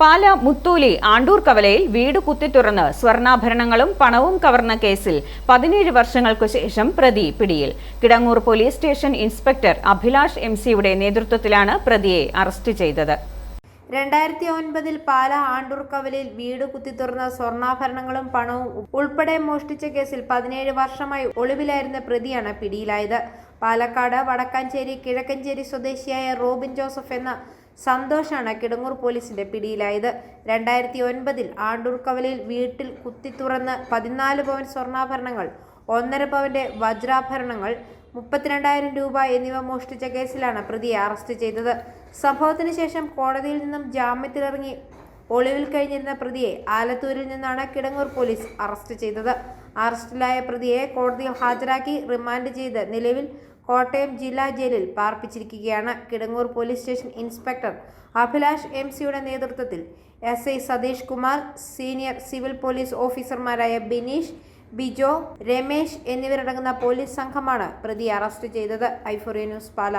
പാല മുത്തൂലി ആണ്ടൂർ കവലയിൽ വീട് കുത്തിത്തുറന്ന് സ്വർണ്ണാഭരണങ്ങളും പണവും കവർന്ന കേസിൽ 17 വർഷങ്ങൾക്കു ശേഷം പ്രതി പിടിയിൽ. Kidangoor police station inspector Abhilash എംസിയുടെ നേതൃത്വത്തിലാണ് പ്രതിയെ അറസ്റ്റ് ചെയ്തത്. 2009 പാല ആണ്ടൂർ കവലയിൽ വീട് കുത്തിത്തുറന്ന സ്വർണ്ണാഭരണങ്ങളും പണവും ഉൾപ്പെടെ മോഷ്ടിച്ച കേസിൽ 17 വർഷമായി ഒളിവിലായിരുന്ന പ്രതിയാണ് പിടിയിലായത്. പാലക്കാട് വടക്കാഞ്ചേരി കിഴക്കഞ്ചേരി സ്വദേശിയായ റോബിൻ ജോസഫ് എന്ന സന്തോഷാണ് കിടങ്ങൂർ പോലീസിന്റെ പിടിയിലായത്. 2009 ആണ്ടൂർ കവലയിൽ വീട്ടിൽ കുത്തിത്തുറന്ന് 14 പവൻ സ്വർണ്ണാഭരണങ്ങൾ, 1.5 പവന്റെ വജ്രാഭരണങ്ങൾ, 32,000 രൂപ എന്നിവ മോഷ്ടിച്ച കേസിലാണ് പ്രതിയെ അറസ്റ്റ് ചെയ്തത്. സംഭവത്തിന് ശേഷം കോടതിയിൽ നിന്നും ജാമ്യത്തിലിറങ്ങി ഒളിവിൽ കഴിഞ്ഞിരുന്ന പ്രതിയെ ആലത്തൂരിൽ നിന്നാണ് കിടങ്ങൂർ പോലീസ് അറസ്റ്റ് ചെയ്തത്. അറസ്റ്റിലായ പ്രതിയെ കോടതിയിൽ ഹാജരാക്കി റിമാൻഡ് ചെയ്ത് നിലവിൽ കോട്ടയം ജില്ലാ ജയിലിൽ പാർപ്പിച്ചിരിക്കുകയാണ്. Kidangoor police station inspector Abhilash എംസിയുടെ നേതൃത്വത്തിൽ SI Satheesh Kumar, senior civil police ഓഫീസർമാരായ ബിനീഷ്, ബിജോ, രമേശ് എന്നിവരടങ്ങുന്ന പോലീസ് സംഘമാണ് പ്രതിയെ അറസ്റ്റ് ചെയ്തത്. i4A ന്യൂസ് പാല.